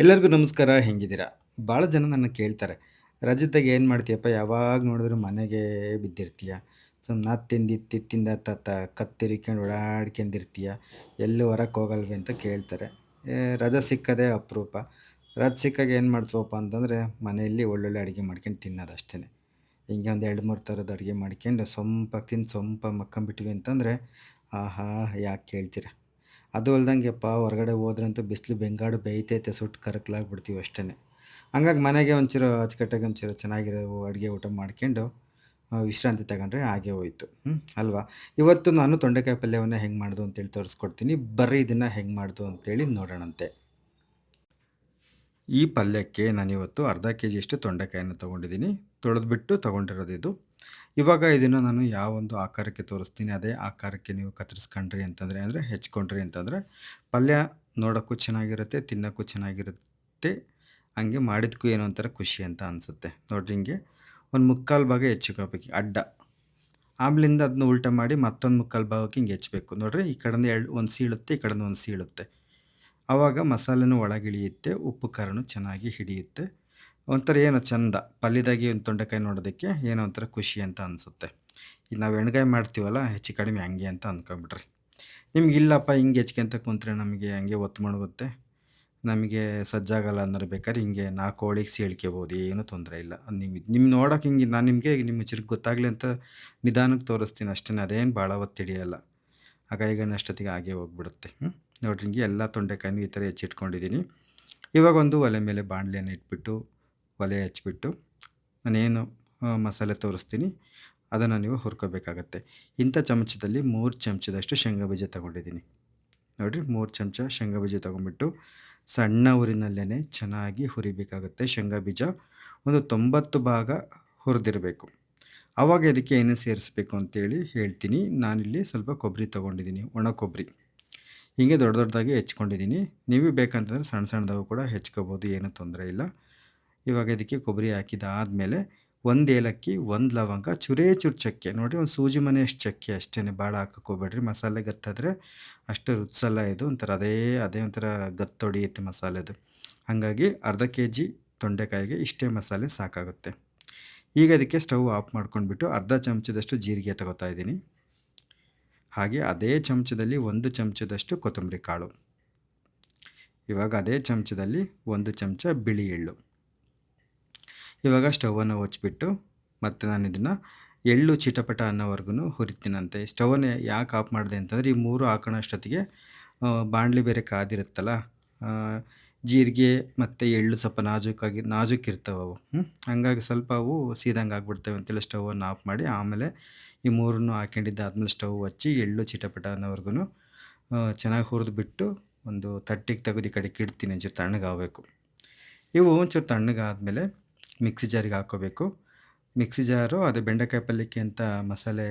ಎಲ್ಲರಿಗೂ ನಮಸ್ಕಾರ. ಹೆಂಗಿದ್ದೀರಾ? ಭಾಳ ಜನ ನನ್ನ ಕೇಳ್ತಾರೆ, "ರಜತಾಗ ಏನು ಮಾಡ್ತೀಯಪ್ಪ? ಯಾವಾಗ ನೋಡಿದ್ರು ಮನೆಗೇ ಬಿದ್ದಿರ್ತೀಯ. ಸುಮ್ನೆ ಅತ್ತಿಂದ ಇತ್ತಿತ್ತಿಂದ ಅತ್ತತ್ತ ಕತ್ತಿರಿಕ್ಕೊಂಡು ಓಡಾಡ್ಕೊಂಡಿರ್ತೀಯ. ಎಲ್ಲೂ ಹೊರಗೆ ಹೋಗಲ್ವೇ?" ಅಂತ ಕೇಳ್ತಾರೆ. ರಜೆ ಸಿಕ್ಕದೇ ಅಪರೂಪ. ರಜೆ ಸಿಕ್ಕಾಗ ಏನು ಮಾಡ್ತೀವಪ್ಪ ಅಂತಂದರೆ, ಮನೆಯಲ್ಲಿ ಒಳ್ಳೊಳ್ಳೆ ಅಡುಗೆ ಮಾಡ್ಕೊಂಡು ತಿನ್ನೋದು ಅಷ್ಟೇ. ಹಿಂಗೆ ಒಂದು 2, 3 ಥರದ ಅಡುಗೆ ಮಾಡ್ಕೊಂಡು ಸೊಂಪಾಗಿ ತಿಂದು ಸೊಂಪಾಗಿ ಮಕ್ಕೊಂಬಿಟ್ವಿ ಅಂತಂದರೆ, ಆಹಾ! ಯಾಕೆ ಕೇಳ್ತೀರಾ? ಅದು ಅಲ್ದಂಗೆಪ್ಪ ಹೊರಗಡೆ ಹೋದ್ರಂತೂ ಬಿಸಿಲು ಬೆಂಗಾಡು ಬೇಯ್ತೈತೆ ಸುಟ್ಟು ಕರಕಲಾಗ್ಬಿಡ್ತೀವಿ ಅಷ್ಟೇ. ಹಂಗಾಗಿ ಮನೆಗೆ ಒಂಚೂರು ಅಚ್ಚುಕಟ್ಟಾಗಿ ಒಂಚೂರು ಚೆನ್ನಾಗಿರೋ ಅಡುಗೆ ಊಟ ಮಾಡ್ಕೊಂಡು ವಿಶ್ರಾಂತಿ ತಗೊಂಡ್ರೆ ಆಗೇ ಹೋಯ್ತು. ಅಲ್ವಾ? ಇವತ್ತು ನಾನು ತೊಂಡೆಕಾಯಿ ಪಲ್ಯವನ್ನು ಹೆಂಗೆ ಮಾಡೋದು ಅಂತೇಳಿ ತೋರಿಸ್ಕೊಡ್ತೀನಿ. ಬರ್ರಿ ಇದನ್ನು ಹೆಂಗೆ ಮಾಡೋದು ಅಂತೇಳಿ ನೋಡೋಣಂತೆ. ಈ ಪಲ್ಯಕ್ಕೆ ನಾನಿವತ್ತು ಅರ್ಧ ಕೆ ಜಿಯಷ್ಟು ತೊಂಡೆಕಾಯನ್ನು ತೊಗೊಂಡಿದ್ದೀನಿ. ತೊಳೆದ್ಬಿಟ್ಟು ತೊಗೊಂಡಿರೋದು ಇದು. ಇವಾಗ ಇದನ್ನು ನಾನು ಯಾವೊಂದು ಆಕಾರಕ್ಕೆ ತೋರಿಸ್ತೀನಿ ಅದೇ ಆಕಾರಕ್ಕೆ ನೀವು ಕತ್ತರಿಸ್ಕೊಂಡ್ರಿ ಅಂತಂದರೆ ಅಂದರೆ ಹೆಚ್ಕೊಂಡ್ರಿ ಅಂತಂದರೆ ಪಲ್ಯ ನೋಡೋಕ್ಕೂ ಚೆನ್ನಾಗಿರುತ್ತೆ, ತಿನ್ನೋಕ್ಕೂ ಚೆನ್ನಾಗಿರುತ್ತೆ. ಹಂಗೆ ಮಾಡಿದ್ದಕ್ಕೂ ಏನೋ ಒಂಥರ ಖುಷಿ ಅಂತ ಅನಿಸುತ್ತೆ. ನೋಡಿರಿ ಹಿಂಗೆ ಒಂದು ಮುಕ್ಕಾಲು ಭಾಗ ಹೆಚ್ಚಿಕೋಬೇಕು ಅಡ್ಡ. ಆಮೇಲಿಂದ ಅದನ್ನ ಉಲ್ಟಾ ಮಾಡಿ ಮತ್ತೊಂದು ಮುಕ್ಕಾಲು ಭಾಗಕ್ಕೆ ಹಿಂಗೆ ಹೆಚ್ಚಬೇಕು. ನೋಡಿರಿ ಈ ಕಡೆಯಿಂದ ಒಂದು ಸೀಳುತ್ತೆ, ಈ ಕಡೆಯಿಂದ ಒಂದು ಸೀಳುತ್ತೆ. ಆವಾಗ ಮಸಾಲೆನೂ ಒಳಗಿಳಿಯುತ್ತೆ, ಉಪ್ಪು ಖಾರನೂ ಚೆನ್ನಾಗಿ ಹಿಡಿಯುತ್ತೆ. ಒಂಥರ ಏನೋ ಚಂದ ಪಲ್ಯದಾಗೆ ಒಂದು ತೊಂಡೆಕಾಯಿ ನೋಡೋದಕ್ಕೆ ಏನೋ ಒಂಥರ ಖುಷಿ ಅಂತ ಅನಿಸುತ್ತೆ. ಈಗ ನಾವು ಎಣ್ಗಾಯಿ ಮಾಡ್ತೀವಲ್ಲ ಹೆಚ್ಚು ಕಡಿಮೆ ಹಂಗೆ ಅಂತ ಅಂದ್ಕೊಂಬಿಡ್ರಿ. ನಿಮ್ಗೆ ಇಲ್ಲಪ್ಪ ಹಿಂಗೆ ಹೆಚ್ಕೊಂತ ಕುಂತ್ರೆ ನಮಗೆ ಹಂಗೆ ಒತ್ತು ಮಾಡೋಗುತ್ತೆ, ನಮಗೆ ಸಜ್ಜಾಗಲ್ಲ ಅನ್ನೋರು ಬೇಕಾದ್ರೆ ಹಿಂಗೆ 4 ಹೋಳಿಗೆ ಸೀಳ್ಕೊಬೋದು, ಏನೂ ತೊಂದರೆ ಇಲ್ಲ. ನಿಮ್ಮ ನೋಡೋಕೆ ಹಿಂಗೆ ನಾನು ನಿಮಗೆ ನಿಮ್ಮ ಚುರುಕು ಗೊತ್ತಾಗಲಿ ಅಂತ ನಿಧಾನಕ್ಕೆ ತೋರಿಸ್ತೀನಿ ಅಷ್ಟೇ, ಅದೇನು ಭಾಳ ಹೊತ್ತು ಹಿಡಿಯಲ್ಲ. ಆಗ ಈಗ ಅಷ್ಟೊತ್ತಿಗೆ ಹಾಗೇ ಹೋಗ್ಬಿಡುತ್ತೆ. ನೋಡಿರಿ ಹಿಂಗೆ ಎಲ್ಲ ತೊಂಡೆಕಾಯಿನೂ ಈ ಥರ ಹೆಚ್ಚಿಟ್ಕೊಂಡಿದ್ದೀನಿ. ಇವಾಗ ಒಂದು ಒಲೆ ಮೇಲೆ ಬಾಣಲೆಯನ್ನು ಇಟ್ಬಿಟ್ಟು ಒಲೆ ಹಚ್ಬಿಟ್ಟು ನಾನೇನು ಮಸಾಲೆ ತೋರಿಸ್ತೀನಿ ಅದನ್ನು ನೀವು ಹುರ್ಕೋಬೇಕಾಗತ್ತೆ. ಇಂಥ ಚಮಚದಲ್ಲಿ 3 ಚಮಚದಷ್ಟು ಶೇಂಗಾ ಬೀಜ ತೊಗೊಂಡಿದ್ದೀನಿ. ನೋಡಿರಿ 3 ಚಮಚ ಶೇಂಗಾ ಬೀಜ ತೊಗೊಂಡ್ಬಿಟ್ಟು ಸಣ್ಣ ಊರಿನಲ್ಲೇ ಚೆನ್ನಾಗಿ ಹುರಿಬೇಕಾಗುತ್ತೆ. ಶೇಂಗಾ ಬೀಜ ಒಂದು 90 ಭಾಗ ಹುರಿದಿರಬೇಕು. ಆವಾಗ ಇದಕ್ಕೆ ಏನು ಸೇರಿಸ್ಬೇಕು ಅಂತೇಳಿ ಹೇಳ್ತೀನಿ. ನಾನಿಲ್ಲಿ ಸ್ವಲ್ಪ ಕೊಬ್ಬರಿ ತೊಗೊಂಡಿದ್ದೀನಿ, ಒಣ ಕೊಬ್ಬರಿ. ಹೀಗೆ ದೊಡ್ಡ ದೊಡ್ಡದಾಗಿ ಹೆಚ್ಕೊಂಡಿದ್ದೀನಿ. ನೀವು ಬೇಕಂತಂದರೆ ಸಣ್ಣ ಸಣ್ಣದಾಗೂ ಕೂಡ ಹೆಚ್ಕೋಬೋದು, ಏನೂ ತೊಂದರೆ ಇಲ್ಲ. ಇವಾಗ ಇದಕ್ಕೆ ಕೊಬ್ಬರಿ ಹಾಕಿದಾದಮೇಲೆ 1 ಏಲಕ್ಕಿ, 1 ಲವಂಗ, ಚೂರೇ ಚೂರು ಚಕ್ಕೆ. ನೋಡಿ ಒಂದು ಸೂಜಿ ಮನೆಯಷ್ಟು ಚಕ್ಕೆ ಅಷ್ಟೇ, ಭಾಳ ಹಾಕಕ್ಕೆ ಹೋಗ್ಬೇಡ್ರಿ. ಮಸಾಲೆ ಗತ್ತಾದರೆ ಅಷ್ಟು ರುಚಿಸಲ್ಲ ಇದು. ಒಂಥರ ಅದೇ ಒಂಥರ ಗತ್ತೊಡಿಯುತ್ತೆ ಮಸಾಲೆದು. ಹಾಗಾಗಿ ಅರ್ಧ ಕೆ ಜಿ ತೊಂಡೆಕಾಯಿಗೆ ಇಷ್ಟೇ ಮಸಾಲೆ ಸಾಕಾಗುತ್ತೆ. ಈಗ ಅದಕ್ಕೆ ಸ್ಟವ್ ಆಫ್ ಮಾಡ್ಕೊಂಡ್ಬಿಟ್ಟು ಅರ್ಧ ಚಮಚದಷ್ಟು ಜೀರಿಗೆ ತಗೋತಾ ಇದ್ದೀನಿ. ಹಾಗೆ ಅದೇ ಚಮಚದಲ್ಲಿ 1 ಚಮಚದಷ್ಟು ಕೊತ್ತಂಬರಿ ಕಾಳು. ಇವಾಗ ಅದೇ ಚಮಚದಲ್ಲಿ 1 ಚಮಚ ಬಿಳಿ ಎಳ್ಳು. ಇವಾಗ ಸ್ಟವನ್ನು ಹಚ್ಬಿಟ್ಟು ಮತ್ತು ನಾನು ಇದನ್ನು ಎಳ್ಳು ಚಿಟಪಟ ಅನ್ನೋವರೆಗೂ ಹುರಿತೀನಂತೆ. ಸ್ಟವನ್ನು ಯಾಕೆ ಆಫ್ ಮಾಡಿದೆ ಅಂತಂದರೆ ಈ 3 ಹಾಕೋಣ ಅಷ್ಟೊತ್ತಿಗೆ ಬಾಣಲಿ ಬೇರೆ ಕಾದಿರುತ್ತಲ್ಲ, ಜೀರಿಗೆ ಮತ್ತು ಎಳ್ಳು ಸ್ವಲ್ಪ ನಾಜೂಕಿರ್ತವೆ ಅವು. ಹಂಗಾಗಿ ಸ್ವಲ್ಪ ಅವು ಸೀದಂಗೆ ಆಗ್ಬಿಡ್ತವೆ ಅಂತೇಳಿ ಸ್ಟವನ್ನು ಆಫ್ ಮಾಡಿ ಆಮೇಲೆ ಈ 3 ಹಾಕ್ಕೊಂಡಿದ್ದಾದ್ಮೇಲೆ ಸ್ಟವ್ ಹಚ್ಚಿ ಎಳ್ಳು ಚಿಟಪಟ ಅನ್ನೋವರೆಗೂ ಚೆನ್ನಾಗಿ ಹುರಿದ್ಬಿಟ್ಟು ಒಂದು ತಟ್ಟೆಗೆ ತೆಗೆದು ಈ ಕಡೆಗೆ ಇಡ್ತೀನಿ. ಒಂಚೂರು ತಣ್ಣಗಾಗಬೇಕು. ಇವು ಒಂಚೂರು ತಣ್ಣಗಾದಮೇಲೆ ಮಿಕ್ಸಿ ಜಾರಿಗೆ ಹಾಕ್ಕೋಬೇಕು. ಮಿಕ್ಸಿ ಜಾರು ಅದೇ ಬೆಂಡೆಕಾಯಿ ಪಲ್ಯಕ್ಕೆ ಅಂತ ಮಸಾಲೆ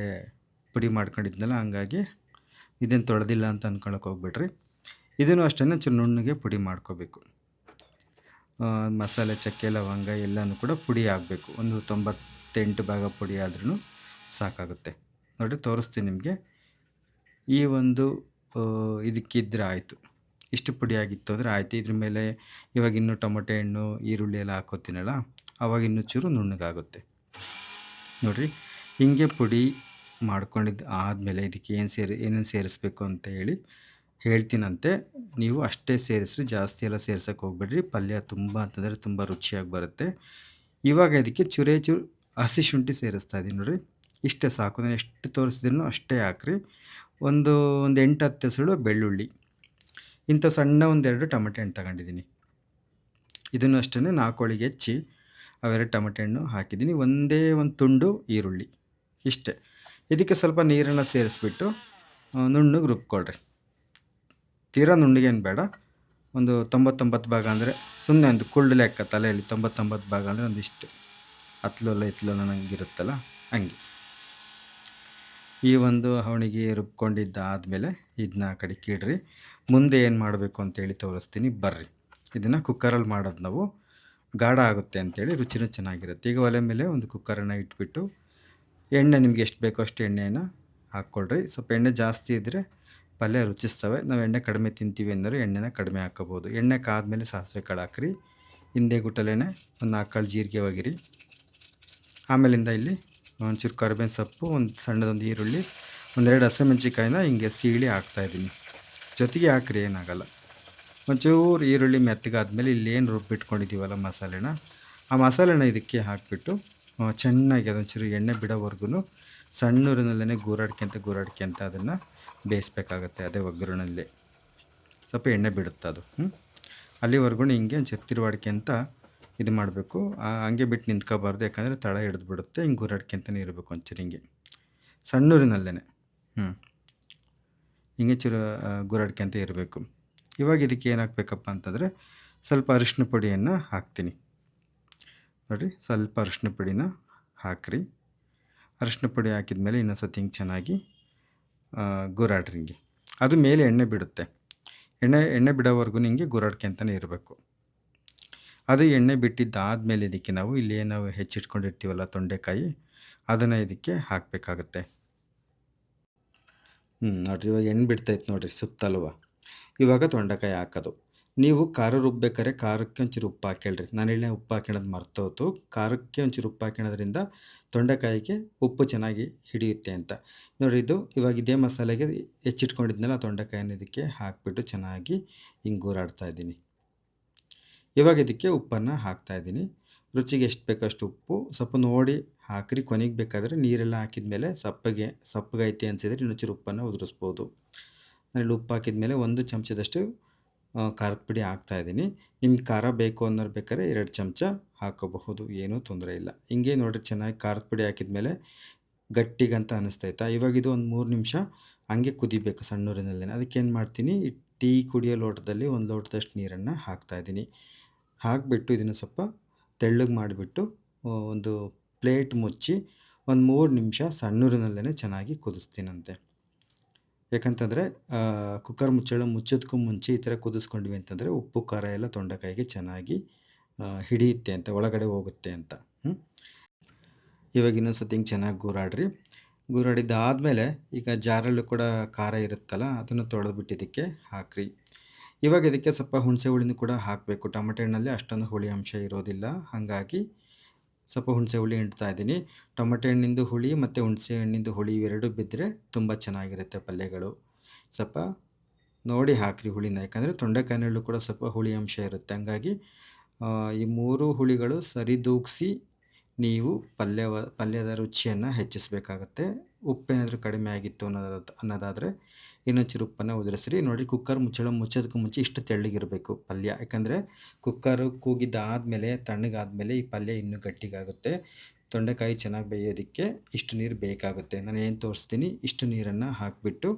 ಪುಡಿ ಮಾಡ್ಕೊಂಡಿದ್ನಲ್ಲ, ಹಂಗಾಗಿ ಇದೇನು ತೊಳೆದಿಲ್ಲ ಅಂತ ಅಂದ್ಕೊಳಕ್ಕೆ ಹೋಗ್ಬೇಡ್ರಿ. ಇದನ್ನು ಅಷ್ಟೇ ಒಂಚೂರು ನುಣ್ಣಗೆ ಪುಡಿ ಮಾಡ್ಕೋಬೇಕು. ಮಸಾಲೆ, ಚಕ್ಕೆ, ಲವಂಗ ಎಲ್ಲನೂ ಕೂಡ ಪುಡಿ ಆಗಬೇಕು. ಒಂದು 98 ಭಾಗ ಪುಡಿ ಆದ್ರೂ ಸಾಕಾಗುತ್ತೆ. ನೋಡಿ ತೋರಿಸ್ತೀನಿ ನಿಮಗೆ. ಈ ಒಂದು ಇದಕ್ಕಿದ್ರೆ ಆಯಿತು. ಇಷ್ಟು ಪುಡಿ ಆಗಿತ್ತು ಅಂದರೆ ಆಯಿತು. ಇದ್ರ ಮೇಲೆ ಇವಾಗ ಇನ್ನೂ ಟೊಮೊಟೊ ಹಣ್ಣು, ಈರುಳ್ಳಿ ಎಲ್ಲ ಹಾಕ್ಕೋತೀನಲ್ಲ, ಆವಾಗ ಇನ್ನೂ ಚೂರು ನುಣ್ಣಗಾಗುತ್ತೆ. ನೋಡಿರಿ ಹೀಗೆ ಪುಡಿ ಮಾಡ್ಕೊಂಡಿದ್ದು ಆದಮೇಲೆ ಇದಕ್ಕೆ ಏನೇನು ಸೇರಿಸ್ಬೇಕು ಅಂತ ಹೇಳ್ತೀನಂತೆ. ನೀವು ಅಷ್ಟೇ ಸೇರಿಸ್ರಿ, ಜಾಸ್ತಿ ಎಲ್ಲ ಸೇರ್ಸೋಕ್ಕೆ ಹೋಗ್ಬೇಡ್ರಿ. ಪಲ್ಯ ತುಂಬ ಅಂತಂದರೆ ತುಂಬ ರುಚಿಯಾಗಿ ಬರುತ್ತೆ. ಇವಾಗ ಇದಕ್ಕೆ ಚೂರೇ ಚೂರು ಹಸಿ ಶುಂಠಿ ಸೇರಿಸ್ತಾ ಇದ್ದೀನಿ. ನೋಡಿರಿ ಇಷ್ಟೇ ಸಾಕು. ನಾನು ಎಷ್ಟು ತೋರಿಸಿದ್ರೂ ಅಷ್ಟೇ ಹಾಕ್ರಿ. ಒಂದು 8-10 ಹೆಸಳು ಬೆಳ್ಳುಳ್ಳಿ, ಇಂಥ ಸಣ್ಣ 1-2 ಟೊಮೆಟೊ ಹಣ್ಣು ತಗೊಂಡಿದ್ದೀನಿ. ಇದನ್ನು ಅಷ್ಟೇ 4 ಹೋಳಿಗೆ ಹೆಚ್ಚಿ ಅವೆರಡು ಟೊಮೆಟೊ ಹಣ್ಣು ಹಾಕಿದ್ದೀನಿ. ಒಂದೇ ಒಂದು ತುಂಡು ಈರುಳ್ಳಿ, ಇಷ್ಟೇ. ಇದಕ್ಕೆ ಸ್ವಲ್ಪ ನೀರನ್ನು ಸೇರಿಸ್ಬಿಟ್ಟು ನುಣ್ಣಗೆ ರುಬ್ಕೊಳ್ರಿ. ತೀರಾ ನುಣ್ಣಗೇನು ಬೇಡ. ಒಂದು 99 ಭಾಗ ಅಂದರೆ ಸುಮ್ಮನೆ ಒಂದು ಕುಳ್ಳು ಲೆಕ್ಕ ತಲೆಯಲ್ಲಿ 99 ಭಾಗ ಅಂದರೆ ಒಂದಿಷ್ಟು ಹತ್ಲೋಲ ಇತ್ಲೋಲ ನಂಗಿರುತ್ತಲ್ಲ ಹಂಗೆ. ಈ ಒಂದು ಅವಣಿಗೆ ರುಬ್ಕೊಂಡಿದ್ದಾದಮೇಲೆ ಇದನ್ನ ಆ ಕಡೆ ಕೀಡ್ರಿ. ಮುಂದೆ ಏನು ಮಾಡಬೇಕು ಅಂತೇಳಿ ತೋರಿಸ್ತೀನಿ ಬರ್ರಿ. ಇದನ್ನು ಕುಕ್ಕರಲ್ಲಿ ಮಾಡೋದು ನಾವು, ಗಾಢ ಆಗುತ್ತೆ ಅಂಥೇಳಿ, ರುಚಿನೂ ಚೆನ್ನಾಗಿರುತ್ತೆ. ಈಗ ಒಲೆ ಮೇಲೆ ಒಂದು ಕುಕ್ಕರನ್ನು ಇಟ್ಬಿಟ್ಟು ಎಣ್ಣೆ ನಿಮ್ಗೆ ಎಷ್ಟು ಬೇಕೋ ಅಷ್ಟು ಎಣ್ಣೆಯನ್ನು ಹಾಕ್ಕೊಳ್ರಿ. ಸ್ವಲ್ಪ ಎಣ್ಣೆ ಜಾಸ್ತಿ ಇದ್ದರೆ ಪಲ್ಯ ರುಚಿಸ್ತವೆ. ನಾವು ಎಣ್ಣೆ ಕಡಿಮೆ ತಿಂತೀವಿ ಅಂದರೆ ಎಣ್ಣೆನ ಕಡಿಮೆ ಹಾಕ್ಕೋಬೋದು. ಎಣ್ಣೆ ಕಾದ್ಮೇಲೆ ಸಾಸಿವೆ ಕಾಳು ಹಾಕ್ರಿ. ಹಿಂದೆ ಗುಟ್ಟಲೇನೆ ಒಂದು 4 ಕಾಳು ಜೀರಿಗೆ ಒಗಿರಿ. ಆಮೇಲಿಂದ ಇಲ್ಲಿ ಒಂಚೂರು ಕರಿಬೇವಿನ ಸೊಪ್ಪು, ಒಂದು ಸಣ್ಣದೊಂದು ಈರುಳ್ಳಿ, ಒಂದೆರಡು ಹಸಿಮೆಣಸಿನ್ಕಾಯಿನ ಹಿಂಗೆ ಸೀಳಿ ಹಾಕ್ತಾಯಿದ್ದೀನಿ. ಜೊತೆಗೆ ಹಾಕ್ರಿ, ಏನಾಗಲ್ಲ. ಒಂಚೂರು ಈರುಳ್ಳಿ ಮೆತ್ತಗಾದ್ಮೇಲೆ ಇಲ್ಲೇನು ರುಬ್ಬಿಟ್ಕೊಂಡಿದ್ದೀವಲ್ಲ ಮಸಾಲೆನ, ಆ ಮಸಾಲೆನ ಇದಕ್ಕೆ ಹಾಕಿಬಿಟ್ಟು ಚೆನ್ನಾಗಿ ಅದೊಂಚೂರು ಎಣ್ಣೆ ಬಿಡೋವರೆಗೂ ಸಣ್ಣೂರಿನಲ್ಲೇ ಗೂರಾಡ್ಕೊಂತ ಅದನ್ನು ಬೇಯಿಸ್ಬೇಕಾಗತ್ತೆ. ಅದೇ ಒಗ್ಗರಣೆಯಲ್ಲಿ ಸ್ವಲ್ಪ ಎಣ್ಣೆ ಬಿಡುತ್ತೆ ಅದು. ಅಲ್ಲಿವರೆಗೂ ಹಿಂಗೆ ಒಂಚೂರು ತಿರುವಾಡ್ಕೊಂತ ಇದು ಮಾಡಬೇಕು. ಹಂಗೆ ಬಿಟ್ಟು ನಿಂತ್ಕೋಬಾರ್ದು, ಯಾಕಂದರೆ ತಳ ಹಿಡಿದು ಬಿಡುತ್ತೆ. ಹಿಂಗೆ ಗೂರಾಡ್ಕೊಂತನೇ ಇರಬೇಕು ಒಂಚೂರು ಹಿಂಗೆ ಸಣ್ಣೂರಿನಲ್ಲೇ ಹಿಂಗೆ ಚೂರು ಗೂರಾಡ್ಕೊಂತ ಇರಬೇಕು. ಇವಾಗ ಇದಕ್ಕೆ ಏನು ಹಾಕಬೇಕಪ್ಪ ಅಂತಂದರೆ ಸ್ವಲ್ಪ ಅರಿಶಿನ ಪುಡಿಯನ್ನು ಹಾಕ್ತೀನಿ. ನೋಡಿರಿ, ಸ್ವಲ್ಪ ಅರಿಶಿನ ಪುಡಿನ ಹಾಕ್ರಿ. ಅರಿಶಿನ ಪುಡಿ ಹಾಕಿದ್ಮೇಲೆ ಇನ್ನೊಂದು ಸತಿ ಹಿಂಗೆ ಚೆನ್ನಾಗಿ ಗೂರಾಡ್ರಿ. ಹಿಂಗೆ ಅದು ಮೇಲೆ ಎಣ್ಣೆ ಬಿಡುತ್ತೆ. ಎಣ್ಣೆ ಬಿಡೋವರೆಗೂ ಹಿಂಗೆ ಗೂರಾಡ್ಕೊಂತನೇ ಇರಬೇಕು. ಅದು ಎಣ್ಣೆ ಬಿಟ್ಟಿದ್ದಾದಮೇಲೆ ಇದಕ್ಕೆ ನಾವು ನಾವು ಹೆಚ್ಚಿಟ್ಕೊಂಡಿರ್ತೀವಲ್ಲ ತೊಂಡೆಕಾಯಿ, ಅದನ್ನು ಇದಕ್ಕೆ ಹಾಕಬೇಕಾಗತ್ತೆ. ನೋಡಿರಿ, ಇವಾಗ ಎಣ್ಣೆ ಬಿಡ್ತೈತೆ ನೋಡಿರಿ ಸುತ್ತಲ್ವ. ಇವಾಗ ತೊಂಡೆಕಾಯಿ ಹಾಕೋದು. ನೀವು ಖಾರ ರುಬ್ಬೇಕಾದ್ರೆ ಖಾರಕ್ಕೆ ಒಂಚೂರು ಉಪ್ಪು ಹಾಕ್ಯಾಳ್ರಿ. ನಾನು ಎಣ್ಣೆ ಉಪ್ಪು ಹಾಕ್ಯಣದು ಮರ್ತೋತು. ಖಾರಕ್ಕೆ ಒಂಚೂರು ಉಪ್ಪು ಹಾಕ್ಯಣದ್ರಿಂದ ತೊಂಡೆಕಾಯಿಗೆ ಉಪ್ಪು ಚೆನ್ನಾಗಿ ಹಿಡಿಯುತ್ತೆ ಅಂತ. ನೋಡಿರಿ, ಇವಾಗ ಇದೇ ಮಸಾಲೆಗೆ ಹೆಚ್ಚಿಟ್ಕೊಂಡಿದ್ನಲ್ಲ ತೊಂಡೆಕಾಯಿನ ಇದಕ್ಕೆ ಹಾಕಿಬಿಟ್ಟು ಚೆನ್ನಾಗಿ ಹಿಂಗೆ ಗೂರಾಡ್ತಾ ಇದ್ದೀನಿ. ಇವಾಗ ಇದಕ್ಕೆ ಉಪ್ಪನ್ನು ಹಾಕ್ತಾಯಿದ್ದೀನಿ. ರುಚಿಗೆ ಎಷ್ಟು ಬೇಕೋ ಅಷ್ಟು ಉಪ್ಪು ಸ್ವಲ್ಪ ನೋಡಿ ಹಾಕ್ರಿ. ಕೊನೆಗೆ ಬೇಕಾದರೆ ನೀರೆಲ್ಲ ಹಾಕಿದ್ಮೇಲೆ ಸಪ್ಪಗೈತೆ ಅನಿಸಿದ್ರೆ ಇನ್ನೊಂಚೂರು ಉಪ್ಪನ್ನು ಉದುರಿಸ್ಬೋದು. ನಾನಿಲ್ಲಿ ಉಪ್ಪು ಹಾಕಿದ್ಮೇಲೆ 1 ಚಮಚದಷ್ಟು ಖಾರದ ಪುಡಿ ಹಾಕ್ತಾಯಿದ್ದೀನಿ. ನಿಮ್ಗೆ ಖಾರ ಬೇಕು ಅನ್ನೋರು ಬೇಕಾದ್ರೆ 2 ಚಮಚ ಹಾಕೋಬಹುದು, ಏನೂ ತೊಂದರೆ ಇಲ್ಲ. ಹಿಂಗೆ ನೋಡಿರಿ, ಚೆನ್ನಾಗಿ ಖಾರದ ಪುಡಿ ಹಾಕಿದ್ಮೇಲೆ ಗಟ್ಟಿಗಂತ ಅನ್ನಿಸ್ತೈತಾ. ಇವಾಗ ಇದು ಒಂದು 3 ನಿಮಿಷ ಹಂಗೆ ಕುದಿಬೇಕು ಸಣ್ಣೂರಿನಲ್ಲೇ. ಅದಕ್ಕೇನು ಮಾಡ್ತೀನಿ, ಟೀ ಕುಡಿಯೋ ಲೋಟದಲ್ಲಿ 1 ಲೋಟದಷ್ಟು ನೀರನ್ನು ಹಾಕ್ತಾಯಿದ್ದೀನಿ. ಹಾಕಿಬಿಟ್ಟು ಇದನ್ನು ಸ್ವಲ್ಪ ತೆಳ್ಳಗೆ ಮಾಡಿಬಿಟ್ಟು ಒಂದು ಪ್ಲೇಟ್ ಮುಚ್ಚಿ ಒಂದು 3 ನಿಮಿಷ ಸಣ್ಣೂರಿನಲ್ಲೇ ಚೆನ್ನಾಗಿ ಕುದಿಸ್ತೀನಂತೆ. ಯಾಕಂತಂದರೆ ಕುಕ್ಕರ್ ಮುಚ್ಚೋದಕ್ಕೂ ಮುಂಚೆ ಈ ಥರ ಕುದಿಸ್ಕೊಂಡ್ವಿ ಅಂತಂದರೆ ಉಪ್ಪು ಖಾರ ಎಲ್ಲ ತೊಂಡೆಕಾಯಿಗೆ ಚೆನ್ನಾಗಿ ಹಿಡಿಯುತ್ತೆ ಅಂತ, ಒಳಗಡೆ ಹೋಗುತ್ತೆ ಅಂತ. ಇವಾಗ ಇನ್ನೊಂದು ಸತಿ ಹಿಂಗೆ ಚೆನ್ನಾಗಿ ಗೂರಾಡ್ರಿ. ಗೂರಾಡಿದ್ದಾದಮೇಲೆ ಈಗ ಜಾರಲ್ಲೂ ಕೂಡ ಖಾರ ಇರುತ್ತಲ್ಲ, ಅದನ್ನು ತೊಳೆದ್ಬಿಟ್ಟು ಇದಕ್ಕೆ ಹಾಕ್ರಿ. ಇವಾಗ ಇದಕ್ಕೆ ಸ್ವಲ್ಪ ಹುಣಸೆ ಹುಳಿನೂ ಕೂಡ ಹಾಕಬೇಕು. ಟೊಮೆಟೊ ಹಣ್ಣಲ್ಲಿ ಅಷ್ಟೊಂದು ಹುಳಿ ಅಂಶ ಇರೋದಿಲ್ಲ, ಹಾಗಾಗಿ ಸ್ವಲ್ಪ ಹುಣಸೆ ಹುಳಿ ಹಿಂಡ್ತಾ ಇದ್ದೀನಿ. ಟೊಮೆಟೊ ಹಣ್ಣಿಂದು ಹುಳಿ ಮತ್ತು ಹುಣಸೆ ಹಣ್ಣಿಂದು ಹುಳಿ ಇವೆರಡೂ ಬಿದ್ದರೆ ತುಂಬ ಚೆನ್ನಾಗಿರುತ್ತೆ ಪಲ್ಯಗಳು. ಸ್ವಲ್ಪ ನೋಡಿ ಹಾಕಿರಿ ಹುಳಿನ, ಯಾಕಂದರೆ ತೊಂಡೆಕಾಯಿನಲ್ಲೂ ಕೂಡ ಸ್ವಲ್ಪ ಹುಳಿ ಅಂಶ ಇರುತ್ತೆ. ಹಂಗಾಗಿ ಈ 3 ಹುಳಿಗಳು ಸರಿದೂಗಿಸಿ ನೀವು ಪಲ್ಯದ ರುಚಿಯನ್ನು ಹೆಚ್ಚಿಸಬೇಕಾಗತ್ತೆ. ಉಪ್ಪೇನಾದರೂ ಕಡಿಮೆ ಆಗಿತ್ತು ಅನ್ನೋದಾದರೆ ಇನ್ನೊಂಚೂರು ಉಪ್ಪನ್ನು ಉದುರಿಸ್ರಿ. ನೋಡಿ, ಕುಕ್ಕರ್ ಮುಚ್ಚೋದಕ್ಕೂ ಮುಂಚೆ ಇಷ್ಟು ತೆಳ್ಳಗಿರಬೇಕು ಪಲ್ಯ, ಯಾಕಂದರೆ ಕುಕ್ಕರು ಕೂಗಿದ್ದಾದಮೇಲೆ ತಣ್ಣಗಾದ್ಮೇಲೆ ಈ ಪಲ್ಯ ಇನ್ನೂ ಗಟ್ಟಿಗಾಗುತ್ತೆ. ತೊಂಡೆಕಾಯಿ ಚೆನ್ನಾಗಿ ಬೇಯೋದಕ್ಕೆ ಇಷ್ಟು ನೀರು ಬೇಕಾಗುತ್ತೆ. ನಾನು ಏನು ತೋರಿಸ್ತೀನಿ, ಇಷ್ಟು ನೀರನ್ನು ಹಾಕಿಬಿಟ್ಟು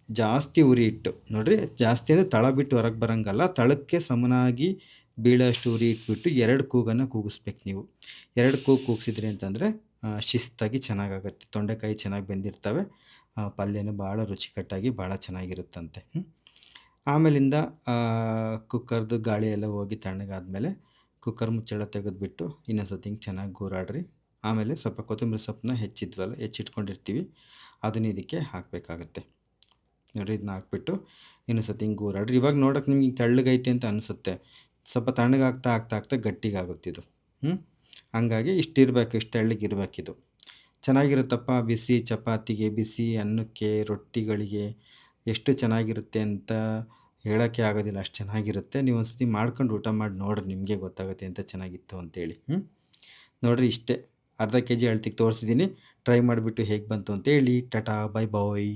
ಜಾಸ್ತಿ ಉರಿ ಇಟ್ಟು, ನೋಡಿರಿ, ಜಾಸ್ತಿ ಅಂದರೆ ತಳ ಬಿಟ್ಟು ಹೊರಗೆ ಬರೋಂಗಲ್ಲ, ತಳಕ್ಕೆ ಸಮನಾಗಿ ಬೀಳೋಷ್ಟು ಉರಿ ಇಟ್ಬಿಟ್ಟು 2 ಕೂಗನ್ನು ಕೂಗಿಸ್ಬೇಕು ನೀವು. 2 ಕೂಗಿಸಿದ್ರಿ ಅಂತಂದರೆ ಶಿಸ್ತಾಗಿ ಚೆನ್ನಾಗಾಗುತ್ತೆ. ತೊಂಡೆಕಾಯಿ ಚೆನ್ನಾಗಿ ಬೆಂದಿರ್ತವೆ, ಪಲ್ಯನೂ ಭಾಳ ರುಚಿಕಟ್ಟಾಗಿ ಭಾಳ ಚೆನ್ನಾಗಿರುತ್ತಂತೆ. ಆಮೇಲಿಂದ ಕುಕ್ಕರ್ದು ಗಾಳಿ ಎಲ್ಲ ಹೋಗಿ ತಣ್ಣಗಾದ್ಮೇಲೆ ಕುಕ್ಕರ್ ಮುಚ್ಚಳ ತೆಗೆದುಬಿಟ್ಟು ಇನ್ನೊಂದು ಸತಿ ಹಿಂಗೆ ಚೆನ್ನಾಗಿ ಗೂರಾಡ್ರಿ. ಆಮೇಲೆ ಸ್ವಲ್ಪ ಕೊತ್ತಂಬರಿ ಸೊಪ್ಪನ್ನ ಹೆಚ್ಚಿಟ್ಕೊಂಡಿರ್ತೀವಿ, ಅದನ್ನು ಇದಕ್ಕೆ ಹಾಕಬೇಕಾಗತ್ತೆ. ನೋಡಿರಿ, ಇದನ್ನ ಹಾಕ್ಬಿಟ್ಟು ಇನ್ನೊಂದು ಸತಿ ಹಿಂಗೆ ಗೂರಾಡ್ರಿ. ಇವಾಗ ನೋಡೋಕೆ ನಿಮ್ಗೆ ತೆಳ್ಳಗೈತೆ ಅಂತ ಅನಿಸುತ್ತೆ, ಸ್ವಲ್ಪ ತಣ್ಣಗಾಗ್ತಾ ಗಟ್ಟಿಗಾಗುತ್ತಿದು. ಹಂಗಾಗಿ ಇಷ್ಟಿರಬೇಕು, ಇಷ್ಟು ತೆಳ್ಳಗಿರ್ಬೇಕಿದು. ಚೆನ್ನಾಗಿರುತ್ತಪ್ಪ ಬಿಸಿ ಚಪಾತಿಗೆ, ಬಿಸಿ ಅನ್ನಕ್ಕೆ, ರೊಟ್ಟಿಗಳಿಗೆ ಎಷ್ಟು ಚೆನ್ನಾಗಿರುತ್ತೆ ಅಂತ ಹೇಳೋಕ್ಕೆ ಆಗೋದಿಲ್ಲ, ಅಷ್ಟು ಚೆನ್ನಾಗಿರುತ್ತೆ. ನೀವು ಒಂದು ಸತಿ ಮಾಡ್ಕೊಂಡು ಊಟ ಮಾಡಿ ನೋಡಿರಿ, ನಿಮಗೆ ಗೊತ್ತಾಗುತ್ತೆ ఎంత ಚೆನ್ನಾಗಿತ್ತು ಅಂತೇಳಿ. ನೋಡಿರಿ, ಇಷ್ಟೇ, ಅರ್ಧ kg ಅಳತೆಗೆ ತೋರಿಸಿದ್ದೀನಿ. ಟ್ರೈ ಮಾಡಿಬಿಟ್ಟು ಹೇಗೆ ಬಂತು ಅಂತೇಳಿ. ಟಾಟಾ, ಬೈ ಬಾಯ್.